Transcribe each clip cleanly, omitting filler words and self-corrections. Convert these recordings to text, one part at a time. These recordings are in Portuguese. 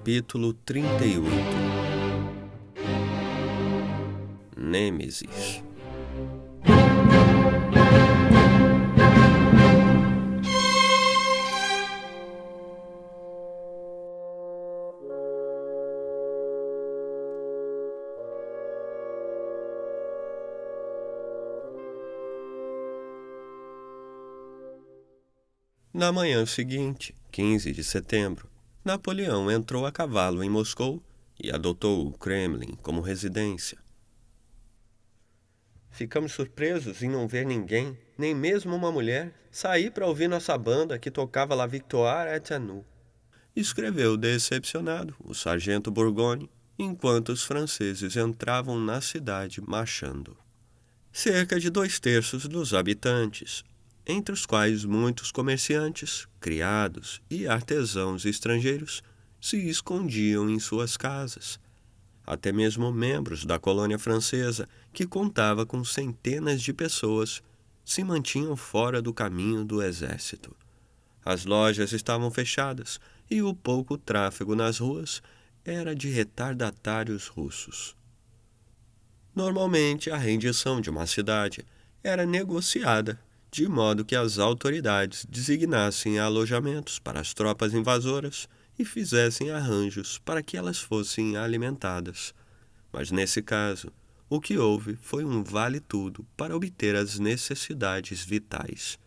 Capítulo 38. Nêmesis. Na manhã seguinte, 15 de setembro, Napoleão entrou a cavalo em Moscou e adotou o Kremlin como residência. Ficamos surpresos em não ver ninguém, nem mesmo uma mulher, sair para ouvir nossa banda que tocava La Victoire est à nous, escreveu decepcionado o sargento Bourgogne, enquanto os franceses entravam na cidade marchando. Cerca de 2/3 dos habitantes, entre os quais muitos comerciantes, criados e artesãos estrangeiros, se escondiam em suas casas. Até mesmo membros da colônia francesa, que contava com centenas de pessoas, se mantinham fora do caminho do exército. As lojas estavam fechadas e o pouco tráfego nas ruas era de retardatários russos. Normalmente, a rendição de uma cidade era negociada, de modo que as autoridades designassem alojamentos para as tropas invasoras e fizessem arranjos para que elas fossem alimentadas. Mas nesse caso, o que houve foi um vale-tudo para obter as necessidades vitais.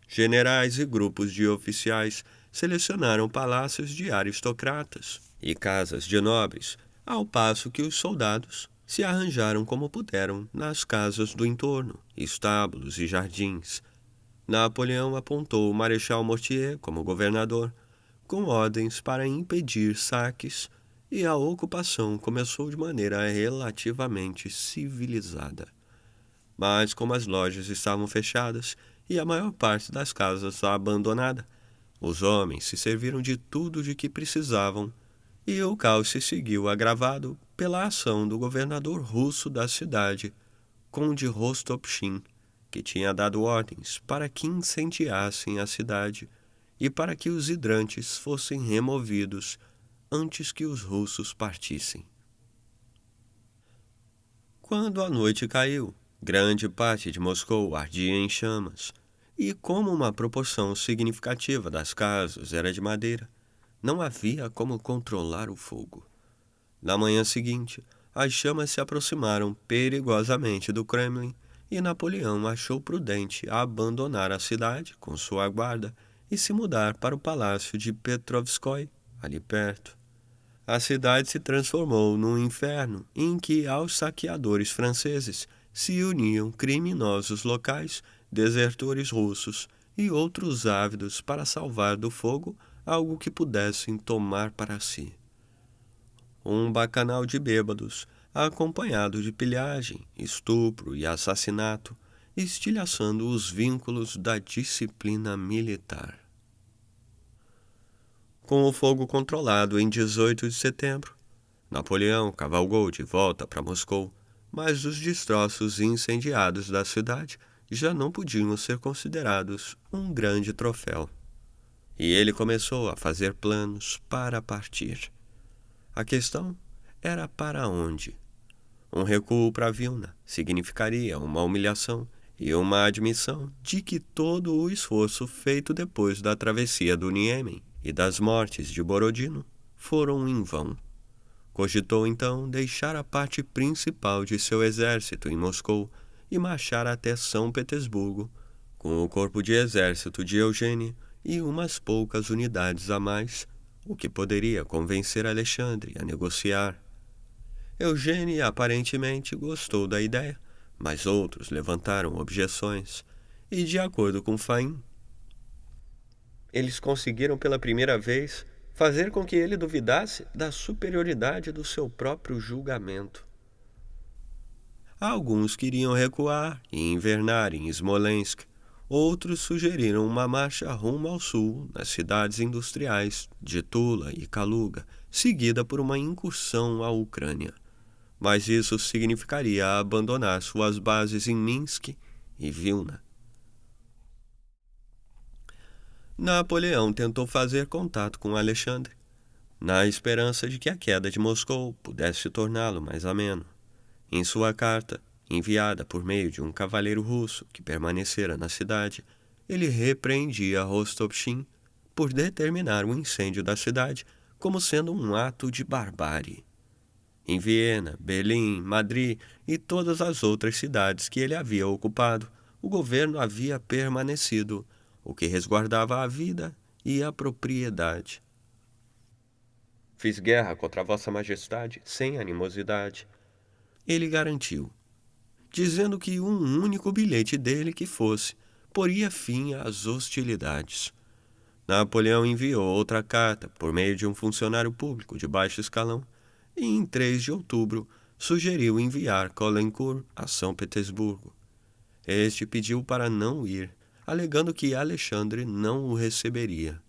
Generais e grupos de oficiais selecionaram palácios de aristocratas e casas de nobres, ao passo que os soldados se arranjaram como puderam nas casas do entorno, estábulos e jardins. Napoleão apontou o Marechal Mortier como governador, com ordens para impedir saques, e a ocupação começou de maneira relativamente civilizada. Mas como as lojas estavam fechadas e a maior parte das casas abandonada, os homens se serviram de tudo de que precisavam, e o caos se seguiu agravado pela ação do governador russo da cidade, Conde Rostopchin, que tinha dado ordens para que incendiassem a cidade e para que os hidrantes fossem removidos antes que os russos partissem. Quando a noite caiu, grande parte de Moscou ardia em chamas, e como uma proporção significativa das casas era de madeira, não havia como controlar o fogo. Na manhã seguinte, as chamas se aproximaram perigosamente do Kremlin e Napoleão achou prudente abandonar a cidade com sua guarda e se mudar para o palácio de Petrovskoe, ali perto. A cidade se transformou num inferno em que aos saqueadores franceses se uniam criminosos locais, desertores russos e outros ávidos para salvar do fogo algo que pudessem tomar para si. Um bacanal de bêbados, acompanhado de pilhagem, estupro e assassinato, estilhaçando os vínculos da disciplina militar. Com o fogo controlado em 18 de setembro, Napoleão cavalgou de volta para Moscou, mas os destroços incendiados da cidade já não podiam ser considerados um grande troféu. E ele começou a fazer planos para partir. A questão era para onde. Um recuo para Vilna significaria uma humilhação e uma admissão de que todo o esforço feito depois da travessia do Niemen e das mortes de Borodino foram em vão. Cogitou então deixar a parte principal de seu exército em Moscou e marchar até São Petersburgo, com o corpo de exército de Eugênio e umas poucas unidades a mais, o que poderia convencer Alexandre a negociar. Eugênio aparentemente gostou da ideia, mas outros levantaram objeções, e de acordo com Fain, eles conseguiram pela primeira vez fazer com que ele duvidasse da superioridade do seu próprio julgamento. Alguns queriam recuar e invernar em Smolensk. Outros sugeriram uma marcha rumo ao sul, nas cidades industriais de Tula e Kaluga, seguida por uma incursão à Ucrânia. Mas isso significaria abandonar suas bases em Minsk e Vilna. Napoleão tentou fazer contato com Alexandre. na esperança de que a queda de Moscou pudesse torná-lo mais ameno. Em sua carta, enviada por meio de um cavaleiro russo que permanecera na cidade, ele repreendia Rostopchin por determinar o incêndio da cidade como sendo um ato de barbárie. Em Viena, Berlim, Madrid e todas as outras cidades que ele havia ocupado, o governo havia permanecido, o que resguardava a vida e a propriedade. Fiz guerra contra Vossa Majestade sem animosidade, ele garantiu, dizendo que um único bilhete dele que fosse poria fim às hostilidades. Napoleão enviou outra carta por meio de um funcionário público de baixo escalão e, em 3 de outubro, sugeriu enviar Caulaincourt a São Petersburgo. Este pediu para não ir, alegando que Alexandre não o receberia.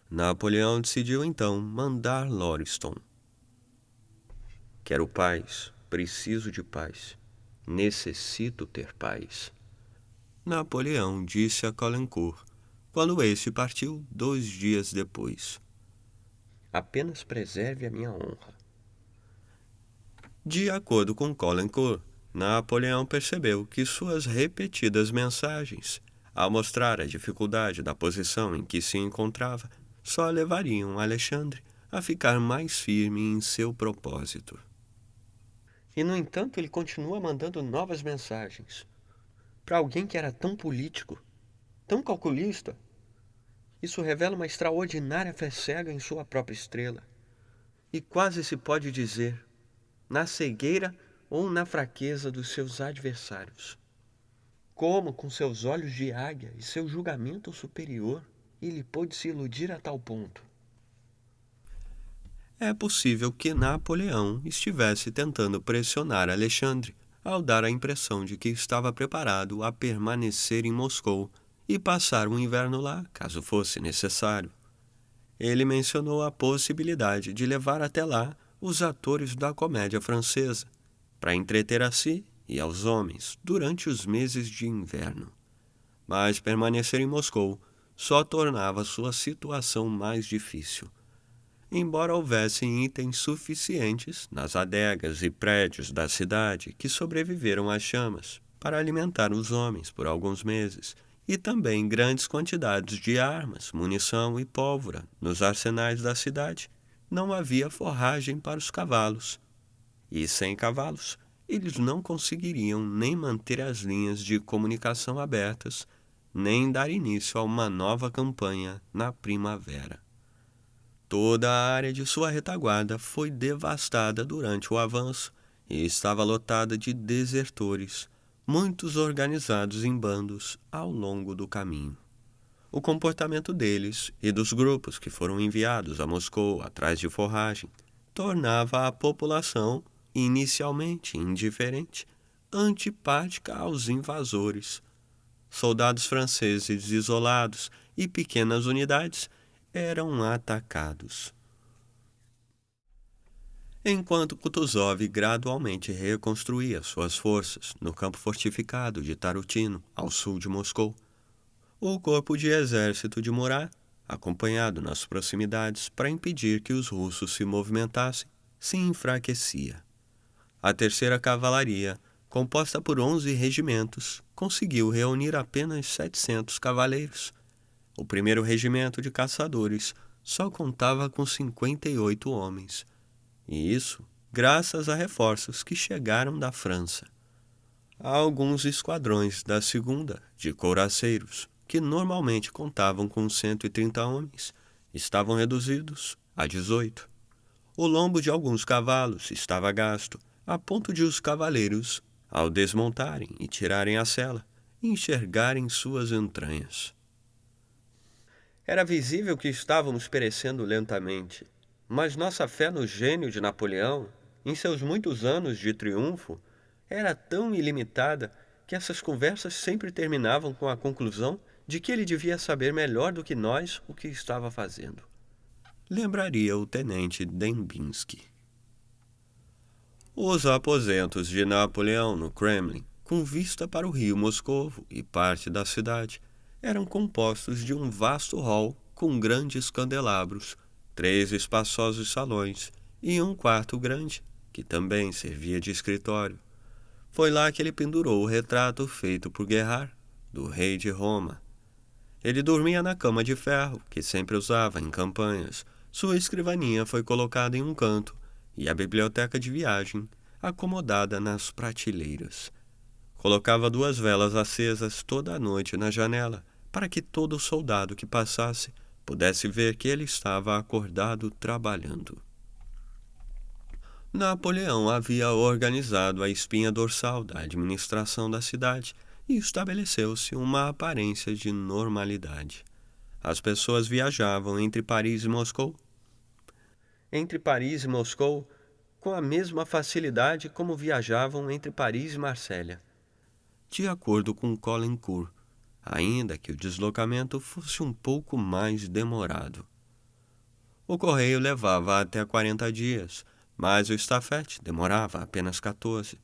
Napoleão decidiu então mandar Lauriston. Quero paz, preciso de paz, necessito ter paz. Napoleão disse a Caulaincourt, quando este partiu 2 dias depois. Apenas preserve a minha honra. De acordo com Caulaincourt, Napoleão percebeu que suas repetidas mensagens, ao mostrar a dificuldade da posição em que se encontrava, só levariam Alexandre a ficar mais firme em seu propósito. E, no entanto, ele continua mandando novas mensagens. Para alguém que era tão político, tão calculista, isso revela uma extraordinária fé cega em sua própria estrela. E quase se pode dizer, na cegueira ou na fraqueza dos seus adversários. Como, com seus olhos de águia e seu julgamento superior, ele pôde se iludir a tal ponto? É possível que Napoleão estivesse tentando pressionar Alexandre ao dar a impressão de que estava preparado a permanecer em Moscou e passar o inverno lá, caso fosse necessário. Ele mencionou a possibilidade de levar até lá os atores da comédia francesa, para entreter a si e aos homens durante os meses de inverno. Mas permanecer em Moscou só tornava sua situação mais difícil. Embora houvesse itens suficientes nas adegas e prédios da cidade que sobreviveram às chamas para alimentar os homens por alguns meses, e também grandes quantidades de armas, munição e pólvora nos arsenais da cidade, não havia forragem para os cavalos. E sem cavalos, eles não conseguiriam nem manter as linhas de comunicação abertas, nem dar início a uma nova campanha na primavera. Toda a área de sua retaguarda foi devastada durante o avanço e estava lotada de desertores, muitos organizados em bandos ao longo do caminho. O comportamento deles e dos grupos que foram enviados a Moscou atrás de forragem tornava a população, inicialmente indiferente, antipática aos invasores. Soldados franceses isolados e pequenas unidades eram atacados. Enquanto Kutuzov gradualmente reconstruía suas forças no campo fortificado de Tarutino, ao sul de Moscou, o corpo de exército de Murat, acompanhado nas proximidades para impedir que os russos se movimentassem, se enfraquecia. A terceira cavalaria, composta por 11 regimentos, conseguiu reunir apenas 700 cavaleiros. O primeiro regimento de caçadores só contava com 58 homens, e isso graças a reforços que chegaram da França. Alguns esquadrões da segunda, de couraceiros, que normalmente contavam com 130 homens, estavam reduzidos a 18. O lombo de alguns cavalos estava gasto, a ponto de os cavaleiros, ao desmontarem e tirarem a sela, enxergarem suas entranhas. Era visível que estávamos perecendo lentamente, mas nossa fé no gênio de Napoleão, em seus muitos anos de triunfo, era tão ilimitada que essas conversas sempre terminavam com a conclusão de que ele devia saber melhor do que nós o que estava fazendo. Lembraria o tenente Dembinski. Os aposentos de Napoleão no Kremlin, com vista para o rio Moscovo e parte da cidade, eram compostos de um vasto hall com grandes candelabros, 3 espaçosos salões e um quarto grande, que também servia de escritório. Foi lá que ele pendurou o retrato feito por Gerhard, do rei de Roma. Ele dormia na cama de ferro, que sempre usava em campanhas. Sua escrivaninha foi colocada em um canto e a biblioteca de viagem acomodada nas prateleiras. Colocava 2 velas acesas toda a noite na janela, para que todo soldado que passasse pudesse ver que ele estava acordado trabalhando. Napoleão havia organizado a espinha dorsal da administração da cidade e estabeleceu-se uma aparência de normalidade. As pessoas viajavam entre Paris e Moscou com a mesma facilidade como viajavam entre Paris e Marsella. De acordo com Caulaincourt, ainda que o deslocamento fosse um pouco mais demorado. O correio levava até 40 dias, mas o estafete demorava apenas 14.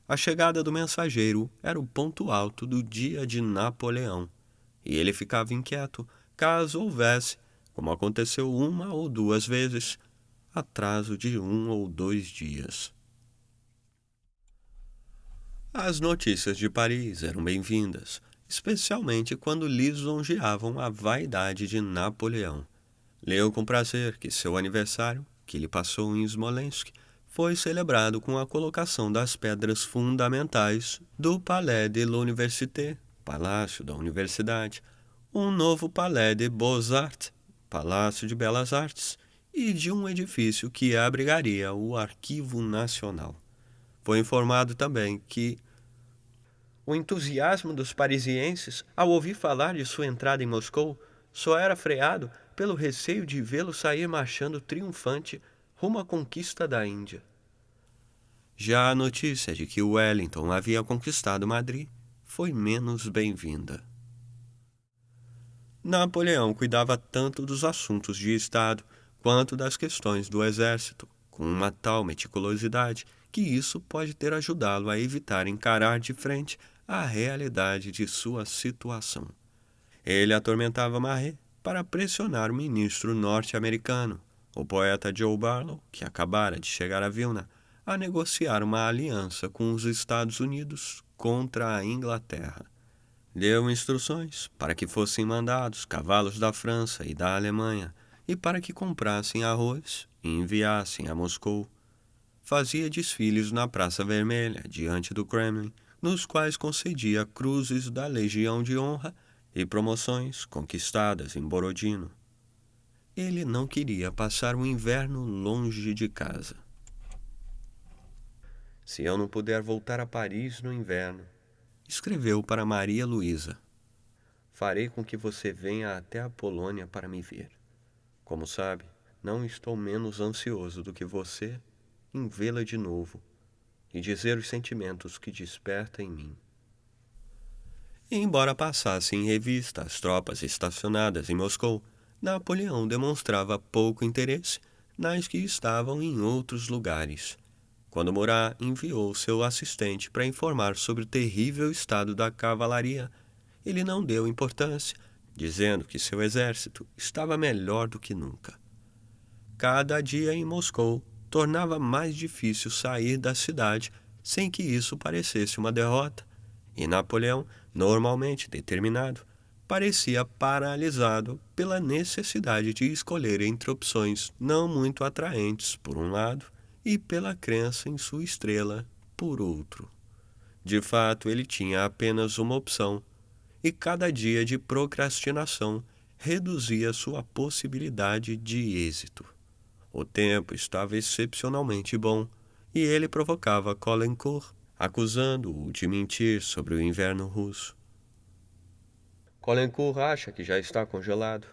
A chegada do mensageiro era o ponto alto do dia de Napoleão, e ele ficava inquieto caso houvesse, como aconteceu 1 ou 2 vezes, atraso de 1 ou 2 dias. As notícias de Paris eram bem-vindas, especialmente quando lisonjeavam a vaidade de Napoleão. Leu com prazer que seu aniversário, que ele passou em Smolensk, foi celebrado com a colocação das pedras fundamentais do Palais de l'Université, Palácio da Universidade, um novo Palais de Beaux-Arts, Palácio de Belas Artes, e de um edifício que abrigaria o Arquivo Nacional. Foi informado também que o entusiasmo dos parisienses ao ouvir falar de sua entrada em Moscou só era freado pelo receio de vê-lo sair marchando triunfante rumo à conquista da Índia. Já a notícia de que Wellington havia conquistado Madrid foi menos bem-vinda. Napoleão cuidava tanto dos assuntos de Estado quanto das questões do exército, com uma tal meticulosidade que isso pode ter ajudá-lo a evitar encarar de frente a realidade de sua situação. Ele atormentava Marat para pressionar o ministro norte-americano, o poeta Joe Barlow, que acabara de chegar a Vilna, a negociar uma aliança com os Estados Unidos contra a Inglaterra. Deu instruções para que fossem mandados cavalos da França e da Alemanha e para que comprassem arroz e enviassem a Moscou. Fazia desfiles na Praça Vermelha, diante do Kremlin, nos quais concedia cruzes da Legião de Honra e promoções conquistadas em Borodino. Ele não queria passar o inverno longe de casa. Se eu não puder voltar a Paris no inverno, escreveu para Maria Luísa, farei com que você venha até a Polônia para me ver. Como sabe, não estou menos ansioso do que você em vê-la de novo e dizer os sentimentos que desperta em mim. E embora passasse em revista as tropas estacionadas em Moscou, Napoleão demonstrava pouco interesse nas que estavam em outros lugares. Quando Murat enviou seu assistente para informar sobre o terrível estado da cavalaria, ele não deu importância, dizendo que seu exército estava melhor do que nunca. Cada dia em Moscou tornava mais difícil sair da cidade sem que isso parecesse uma derrota, e Napoleão, normalmente determinado, parecia paralisado pela necessidade de escolher entre opções não muito atraentes, por um lado, e pela crença em sua estrela, por outro. De fato, ele tinha apenas uma opção, e cada dia de procrastinação reduzia sua possibilidade de êxito. O tempo estava excepcionalmente bom, e ele provocava Caulaincourt, acusando-o de mentir sobre o inverno russo. Caulaincourt acha que já está congelado.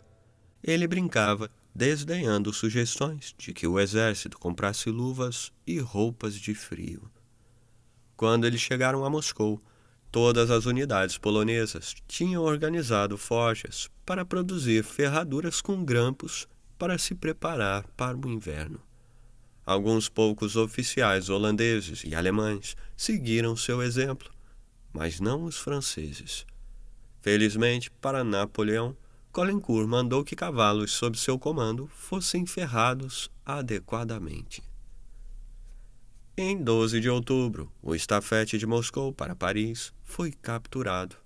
Ele brincava, desdenhando sugestões de que o exército comprasse luvas e roupas de frio. Quando eles chegaram a Moscou, todas as unidades polonesas tinham organizado forjas para produzir ferraduras com grampos para se preparar para o inverno. Alguns poucos oficiais holandeses e alemães seguiram seu exemplo, mas não os franceses. Felizmente para Napoleão, Caulaincourt mandou que cavalos sob seu comando fossem ferrados adequadamente. Em 12 de outubro, o estafete de Moscou para Paris foi capturado,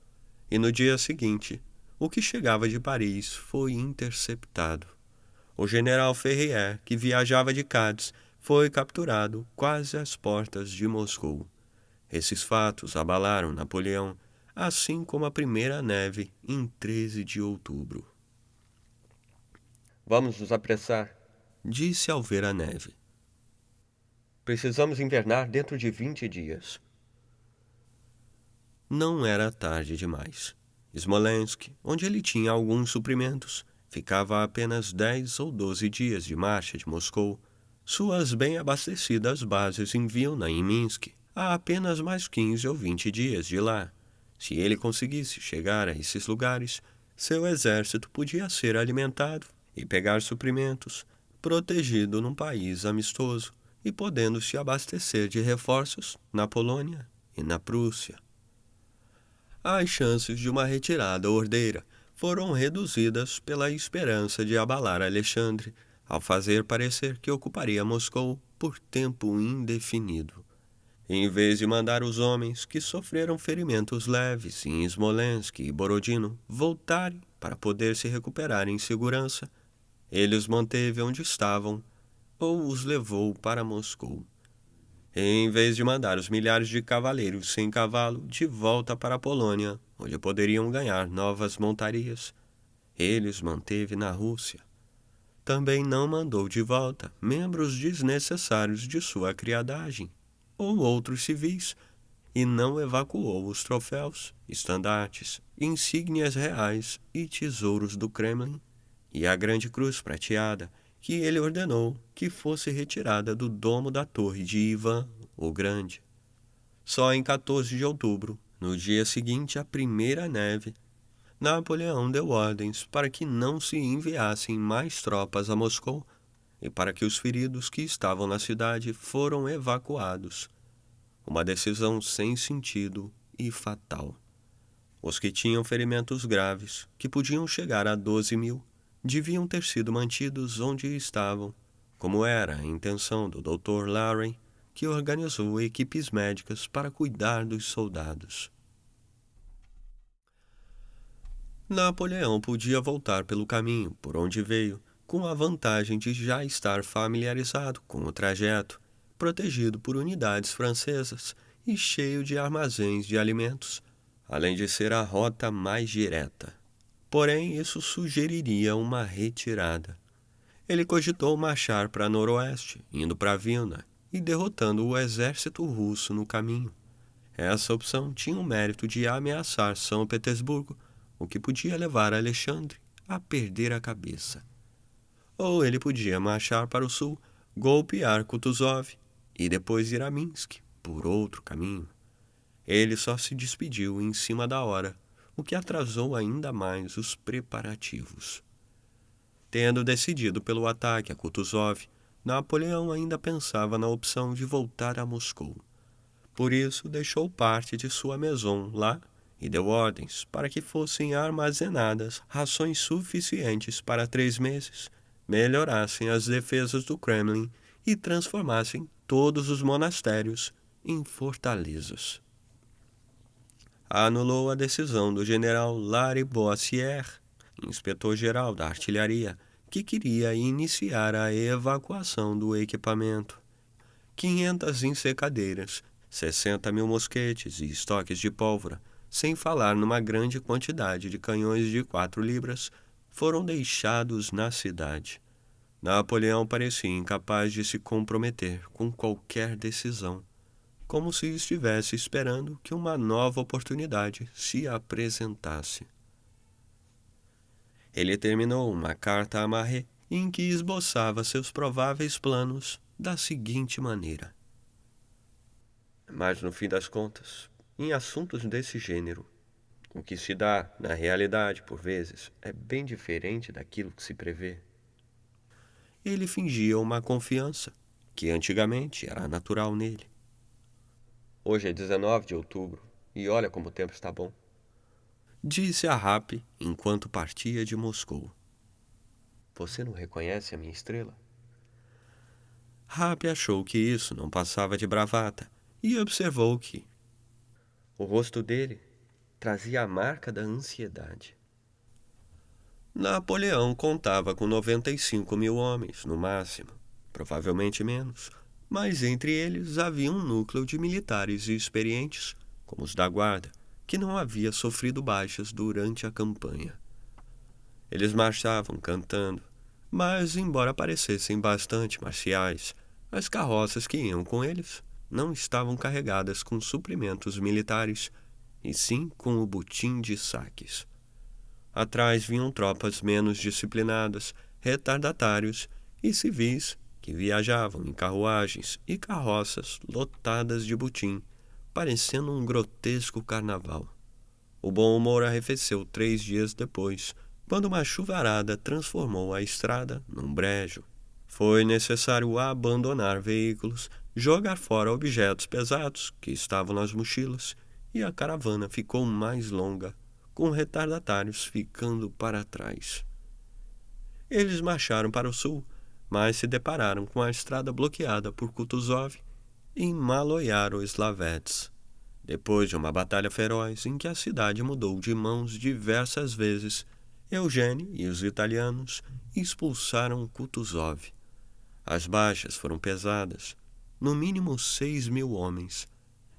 e no dia seguinte, o que chegava de Paris foi interceptado. O general Ferrier, que viajava de Cádiz, foi capturado quase às portas de Moscou. Esses fatos abalaram Napoleão, assim como a primeira neve em 13 de outubro. Vamos nos apressar. Disse ao ver a neve. Precisamos invernar dentro de 20 dias. Não era tarde demais. Smolensk, onde ele tinha alguns suprimentos, ficava a apenas 10 ou 12 dias de marcha de Moscou. Suas bem abastecidas bases em Vilna e Minsk a apenas mais 15 ou 20 dias de lá. Se ele conseguisse chegar a esses lugares, seu exército podia ser alimentado e pegar suprimentos, protegido num país amistoso e podendo se abastecer de reforços na Polônia e na Prússia. As chances de uma retirada ordeira foram reduzidas pela esperança de abalar Alexandre, ao fazer parecer que ocuparia Moscou por tempo indefinido. Em vez de mandar os homens que sofreram ferimentos leves em Smolensk e Borodino voltarem para poder se recuperar em segurança, ele os manteve onde estavam ou os levou para Moscou. Em vez de mandar os milhares de cavaleiros sem cavalo de volta para a Polônia, onde poderiam ganhar novas montarias, ele os manteve na Rússia. Também não mandou de volta membros desnecessários de sua criadagem ou outros civis, e não evacuou os troféus, estandartes, insígnias reais e tesouros do Kremlin, e a grande cruz prateada que ele ordenou que fosse retirada do domo da torre de Ivan o Grande. Só em 14 de outubro, no dia seguinte à primeira neve, Napoleão deu ordens para que não se enviassem mais tropas a Moscou e para que os feridos que estavam na cidade foram evacuados. Uma decisão sem sentido e fatal. Os que tinham ferimentos graves, que podiam chegar a 12.000, deviam ter sido mantidos onde estavam, como era a intenção do Dr. Larrey, que organizou equipes médicas para cuidar dos soldados. Napoleão podia voltar pelo caminho por onde veio, com a vantagem de já estar familiarizado com o trajeto, protegido por unidades francesas e cheio de armazéns de alimentos, além de ser a rota mais direta. Porém, isso sugeriria uma retirada. Ele cogitou marchar para noroeste, indo para Vilna e derrotando o exército russo no caminho. Essa opção tinha o mérito de ameaçar São Petersburgo, o que podia levar Alexandre a perder a cabeça. Ou ele podia marchar para o sul, golpear Kutuzov e depois ir a Minsk por outro caminho. Ele só se despediu em cima da hora, o que atrasou ainda mais os preparativos. Tendo decidido pelo ataque a Kutuzov, Napoleão ainda pensava na opção de voltar a Moscou. Por isso, deixou parte de sua maison lá e deu ordens para que fossem armazenadas rações suficientes para 3 meses, melhorassem as defesas do Kremlin e transformassem todos os monastérios em fortalezas. Anulou a decisão do general Lariboisière, inspetor-geral da artilharia, que queria iniciar a evacuação do equipamento. 500 ensecadeiras, 60.000 mosquetes e estoques de pólvora, sem falar numa grande quantidade de canhões de 4 libras, foram deixados na cidade. Napoleão parecia incapaz de se comprometer com qualquer decisão, como se estivesse esperando que uma nova oportunidade se apresentasse. Ele terminou uma carta a Marat em que esboçava seus prováveis planos da seguinte maneira: Mas, no fim das contas, em assuntos desse gênero, o que se dá, na realidade, por vezes, é bem diferente daquilo que se prevê. Ele fingia uma confiança, que antigamente era natural nele. Hoje é 19 de outubro e olha como o tempo está bom. disse a Rapp enquanto partia de Moscou. Você não reconhece a minha estrela? Rapp achou que isso não passava de bravata e observou que o rosto dele trazia a marca da ansiedade. Napoleão contava com 95.000 homens, no máximo, provavelmente menos, mas entre eles havia um núcleo de militares experientes, como os da Guarda, que não havia sofrido baixas durante a campanha. Eles marchavam cantando, mas, embora parecessem bastante marciais, as carroças que iam com eles não estavam carregadas com suprimentos militares, e sim com o butim de saques. Atrás vinham tropas menos disciplinadas, retardatários e civis que viajavam em carruagens e carroças lotadas de butim, parecendo um grotesco carnaval. O bom humor arrefeceu 3 dias depois, quando uma chuvarada transformou a estrada num brejo. Foi necessário abandonar veículos, jogar fora objetos pesados que estavam nas mochilas, e a caravana ficou mais longa, com retardatários ficando para trás. Eles marcharam para o sul, mas se depararam com a estrada bloqueada por Kutuzov em Maloyaro-Slavets. Depois de uma batalha feroz em que a cidade mudou de mãos diversas vezes, Eugênio e os italianos expulsaram Kutuzov. As baixas foram pesadas, no mínimo 6.000 homens,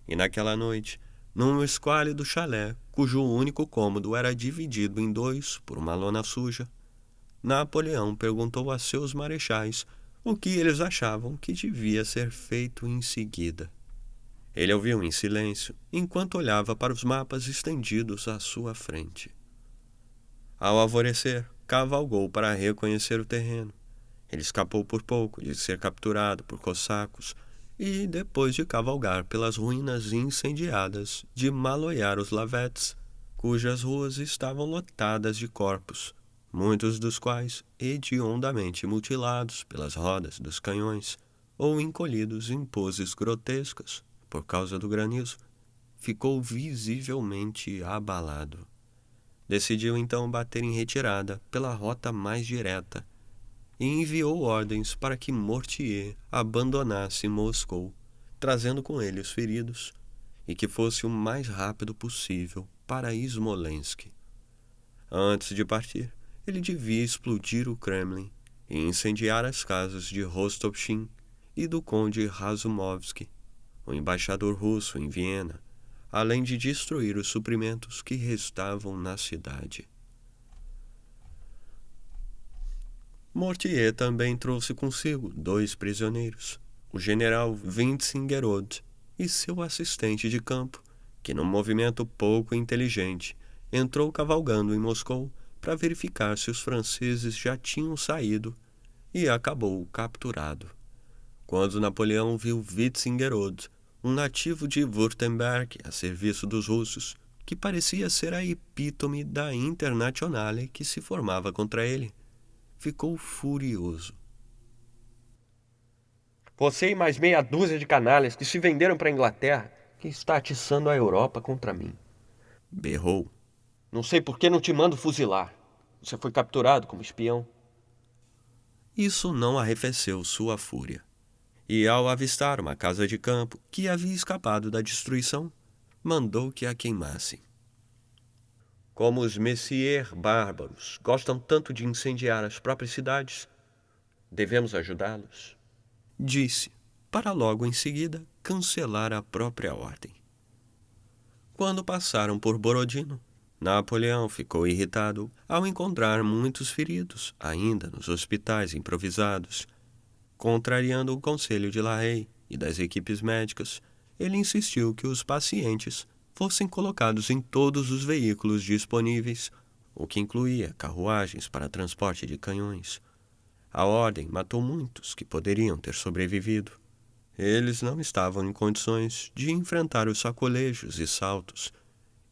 e naquela noite, num esquálido chalé, cujo único cômodo era dividido em 2 por uma lona suja, Napoleão perguntou a seus marechais o que eles achavam que devia ser feito em seguida. Ele ouviu em silêncio, enquanto olhava para os mapas estendidos à sua frente. Ao alvorecer, cavalgou para reconhecer o terreno. Ele escapou por pouco de ser capturado por cossacos e, depois de cavalgar pelas ruínas incendiadas de Maloyaro-Slavets, cujas ruas estavam lotadas de corpos, muitos dos quais hediondamente mutilados pelas rodas dos canhões ou encolhidos em poses grotescas por causa do granizo, ficou visivelmente abalado. Decidiu então bater em retirada pela rota mais direta e enviou ordens para que Mortier abandonasse Moscou, trazendo com ele os feridos, e que fosse o mais rápido possível para Smolensk. Antes de partir, ele devia explodir o Kremlin e incendiar as casas de Rostopchin e do conde Razumovsky, o embaixador russo em Viena, além de destruir os suprimentos que restavam na cidade. Mortier também trouxe consigo 2 prisioneiros, o general Wintzingerode e seu assistente de campo, que, num movimento pouco inteligente, entrou cavalgando em Moscou para verificar se os franceses já tinham saído e acabou capturado. Quando Napoleão viu Wintzingerode, um nativo de Württemberg a serviço dos russos, que parecia ser a epítome da Internationale que se formava contra ele, ficou furioso. Você e mais meia dúzia de canalhas que se venderam para a Inglaterra, que está atiçando a Europa contra mim. Berrou. Não sei por que não te mando fuzilar. Você foi capturado como espião. Isso não arrefeceu sua fúria. E ao avistar uma casa de campo que havia escapado da destruição, mandou que a queimassem. Como os messieurs bárbaros gostam tanto de incendiar as próprias cidades, devemos ajudá-los, disse, para logo em seguida cancelar a própria ordem. Quando passaram por Borodino, Napoleão ficou irritado ao encontrar muitos feridos ainda nos hospitais improvisados. Contrariando o conselho de La Haye e das equipes médicas, ele insistiu que os pacientes fossem colocados em todos os veículos disponíveis, o que incluía carruagens para transporte de canhões. A ordem matou muitos que poderiam ter sobrevivido. Eles não estavam em condições de enfrentar os sacolejos e saltos,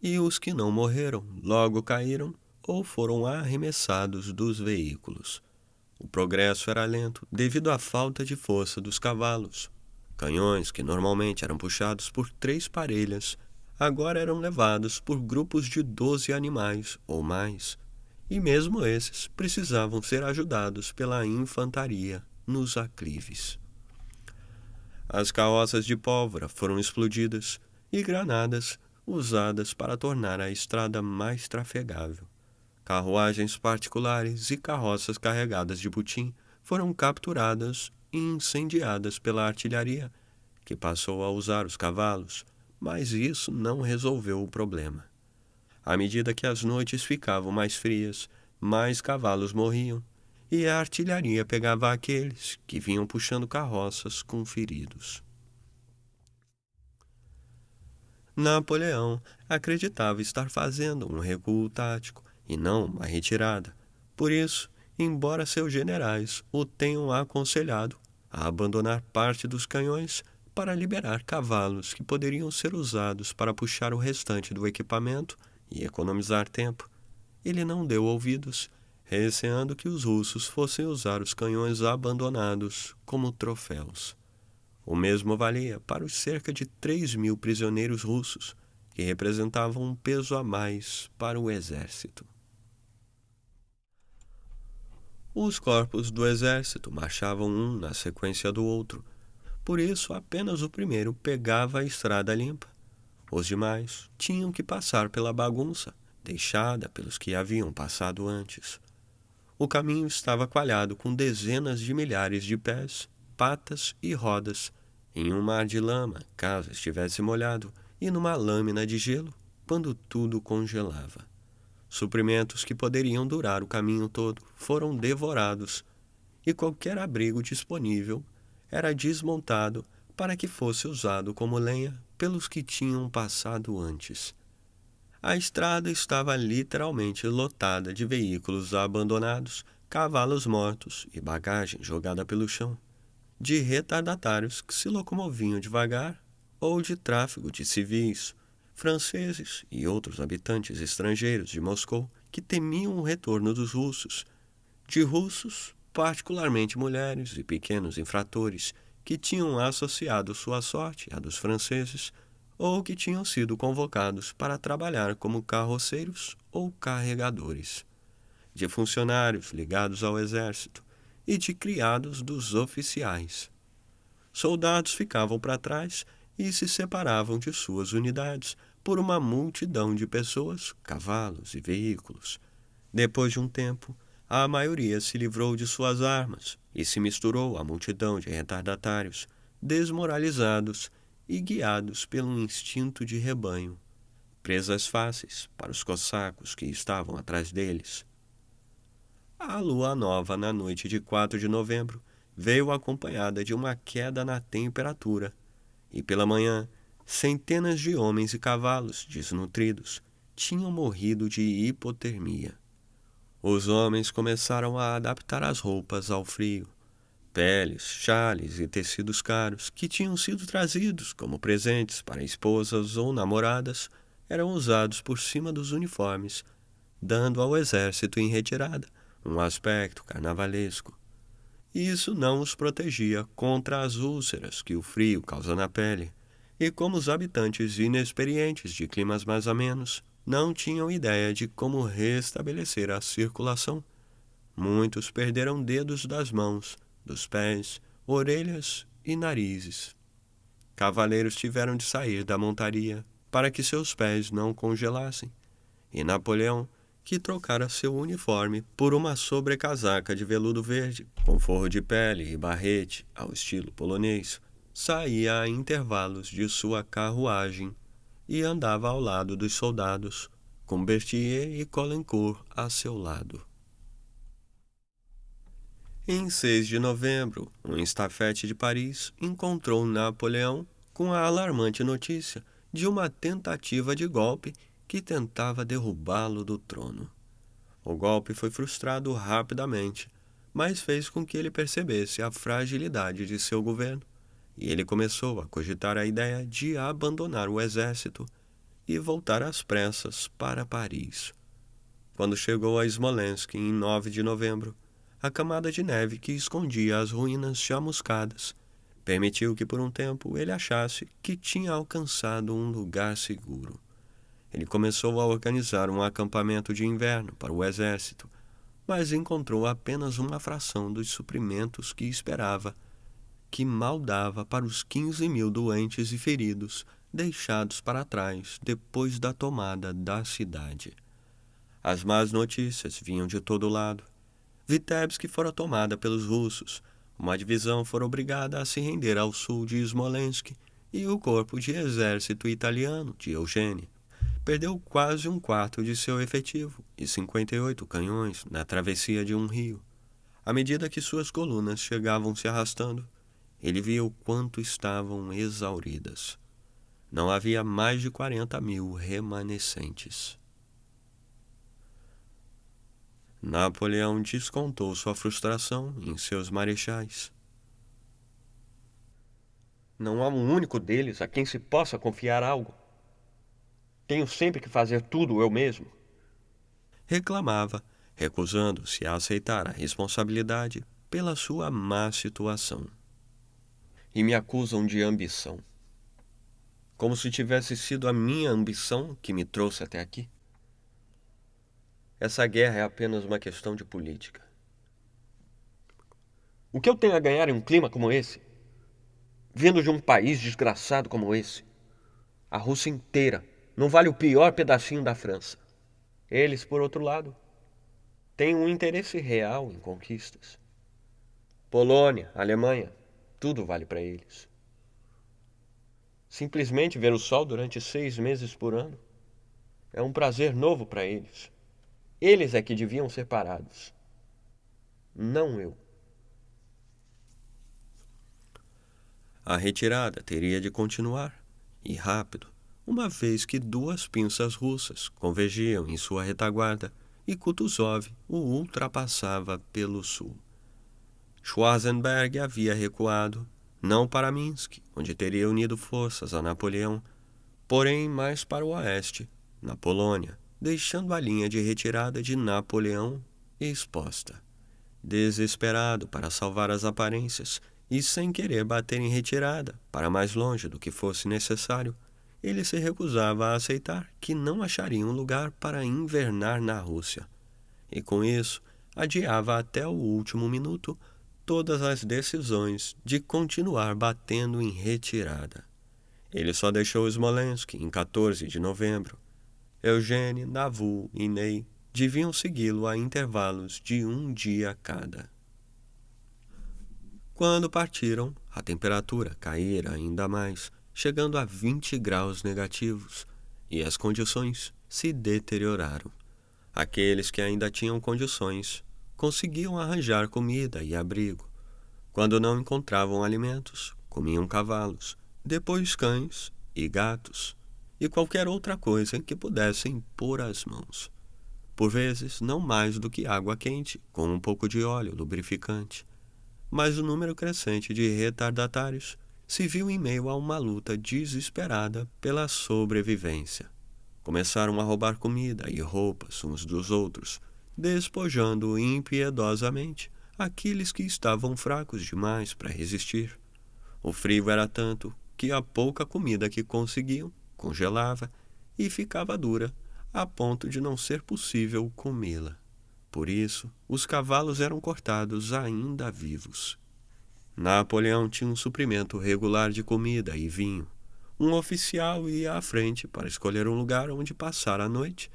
e os que não morreram logo caíram ou foram arremessados dos veículos. O progresso era lento devido à falta de força dos cavalos. Canhões, que normalmente eram puxados por 3 parelhas, agora eram levados por grupos de 12 animais ou mais, e mesmo esses precisavam ser ajudados pela infantaria nos aclives. As carroças de pólvora foram explodidas e granadas usadas para tornar a estrada mais trafegável. Carruagens particulares e carroças carregadas de butim foram capturadas e incendiadas pela artilharia, que passou a usar os cavalos, mas isso não resolveu o problema. À medida que as noites ficavam mais frias, mais cavalos morriam, e a artilharia pegava aqueles que vinham puxando carroças com feridos. Napoleão acreditava estar fazendo um recuo tático e não uma retirada. Por isso, embora seus generais o tenham aconselhado a abandonar parte dos canhões para liberar cavalos que poderiam ser usados para puxar o restante do equipamento e economizar tempo, ele não deu ouvidos, receando que os russos fossem usar os canhões abandonados como troféus. O mesmo valia para os cerca de 3.000 prisioneiros russos, que representavam um peso a mais para o exército. Os corpos do exército marchavam um na sequência do outro, por isso apenas o primeiro pegava a estrada limpa. Os demais tinham que passar pela bagunça deixada pelos que haviam passado antes. O caminho estava coalhado com dezenas de milhares de pés, patas e rodas, em um mar de lama, caso estivesse molhado, e numa lâmina de gelo, quando tudo congelava. Suprimentos que poderiam durar o caminho todo foram devorados, e qualquer abrigo disponível era desmontado para que fosse usado como lenha pelos que tinham passado antes. A estrada estava literalmente lotada de veículos abandonados, cavalos mortos e bagagem jogada pelo chão, de retardatários que se locomoviam devagar ou de tráfego de civis, franceses e outros habitantes estrangeiros de Moscou que temiam o retorno dos russos, de russos, particularmente mulheres e pequenos infratores que tinham associado sua sorte à dos franceses ou que tinham sido convocados para trabalhar como carroceiros ou carregadores, de funcionários ligados ao exército e de criados dos oficiais. Soldados ficavam para trás e se separavam de suas unidades por uma multidão de pessoas, cavalos e veículos. Depois de um tempo, a maioria se livrou de suas armas e se misturou à multidão de retardatários, desmoralizados e guiados pelo instinto de rebanho, presas fáceis para os cossacos que estavam atrás deles. A lua nova na noite de 4 de novembro veio acompanhada de uma queda na temperatura, e pela manhã, centenas de homens e cavalos desnutridos tinham morrido de hipotermia. Os homens começaram a adaptar as roupas ao frio. Peles, xales e tecidos caros que tinham sido trazidos como presentes para esposas ou namoradas eram usados por cima dos uniformes, dando ao exército em retirada um aspecto carnavalesco. Isso não os protegia contra as úlceras que o frio causa na pele, e como os habitantes inexperientes de climas mais amenos não tinham ideia de como restabelecer a circulação, muitos perderam dedos das mãos, dos pés, orelhas e narizes. Cavaleiros tiveram de sair da montaria para que seus pés não congelassem, e Napoleão, que trocara seu uniforme por uma sobrecasaca de veludo verde, com forro de pele e barrete ao estilo polonês, saía a intervalos de sua carruagem e andava ao lado dos soldados, com Berthier e Caulaincourt a seu lado. Em 6 de novembro, um estafete de Paris encontrou Napoleão com a alarmante notícia de uma tentativa de golpe que tentava derrubá-lo do trono. O golpe foi frustrado rapidamente, mas fez com que ele percebesse a fragilidade de seu governo, e ele começou a cogitar a ideia de abandonar o exército e voltar às pressas para Paris. Quando chegou a Smolensk em 9 de novembro, a camada de neve que escondia as ruínas chamuscadas permitiu que por um tempo ele achasse que tinha alcançado um lugar seguro. Ele começou a organizar um acampamento de inverno para o exército, mas encontrou apenas uma fração dos suprimentos que esperava, que mal dava para os 15.000 doentes e feridos deixados para trás depois da tomada da cidade. As más notícias vinham de todo lado. Vitebsk fora tomada pelos russos, uma divisão fora obrigada a se render ao sul de Smolensk e o corpo de exército italiano de Eugênia perdeu quase um quarto de seu efetivo e 58 canhões na travessia de um rio. À medida que suas colunas chegavam se arrastando, ele via o quanto estavam exauridas. Não havia mais de 40.000 remanescentes. Napoleão descontou sua frustração em seus marechais. Não há um único deles a quem se possa confiar algo. Tenho sempre que fazer tudo eu mesmo. Reclamava, recusando-se a aceitar a responsabilidade pela sua má situação. E me acusam de ambição. Como se tivesse sido a minha ambição que me trouxe até aqui. Essa guerra é apenas uma questão de política. O que eu tenho a ganhar em um clima como esse? Vindo de um país desgraçado como esse? A Rússia inteira não vale o pior pedacinho da França. Eles, por outro lado, têm um interesse real em conquistas. Polônia, Alemanha, tudo vale para eles. Simplesmente ver o sol durante 6 meses por ano é um prazer novo para eles. Eles é que deviam ser parados, não eu. A retirada teria de continuar, e rápido, uma vez que 2 pinças russas convergiam em sua retaguarda e Kutuzov o ultrapassava pelo sul. Schwarzenberg havia recuado, não para Minsk, onde teria unido forças a Napoleão, porém mais para o oeste, na Polônia, deixando a linha de retirada de Napoleão exposta. Desesperado para salvar as aparências e sem querer bater em retirada para mais longe do que fosse necessário, ele se recusava a aceitar que não acharia um lugar para invernar na Rússia. E com isso, adiava até o último minuto todas as decisões de continuar batendo em retirada. Ele só deixou Smolensk em 14 de novembro. Eugênie, Davout e Ney deviam segui-lo a intervalos de um dia cada. Quando partiram, a temperatura caíra ainda mais, chegando a 20 graus negativos, e as condições se deterioraram. Aqueles que ainda tinham condições conseguiam arranjar comida e abrigo. Quando não encontravam alimentos, comiam cavalos, depois cães e gatos, e qualquer outra coisa em que pudessem pôr as mãos. Por vezes, não mais do que água quente, com um pouco de óleo lubrificante. Mas o número crescente de retardatários se viu em meio a uma luta desesperada pela sobrevivência. Começaram a roubar comida e roupas uns dos outros, despojando impiedosamente aqueles que estavam fracos demais para resistir. O frio era tanto que a pouca comida que conseguiam congelava e ficava dura, a ponto de não ser possível comê-la. Por isso, os cavalos eram cortados ainda vivos. Napoleão tinha um suprimento regular de comida e vinho. Um oficial ia à frente para escolher um lugar onde passar a noite,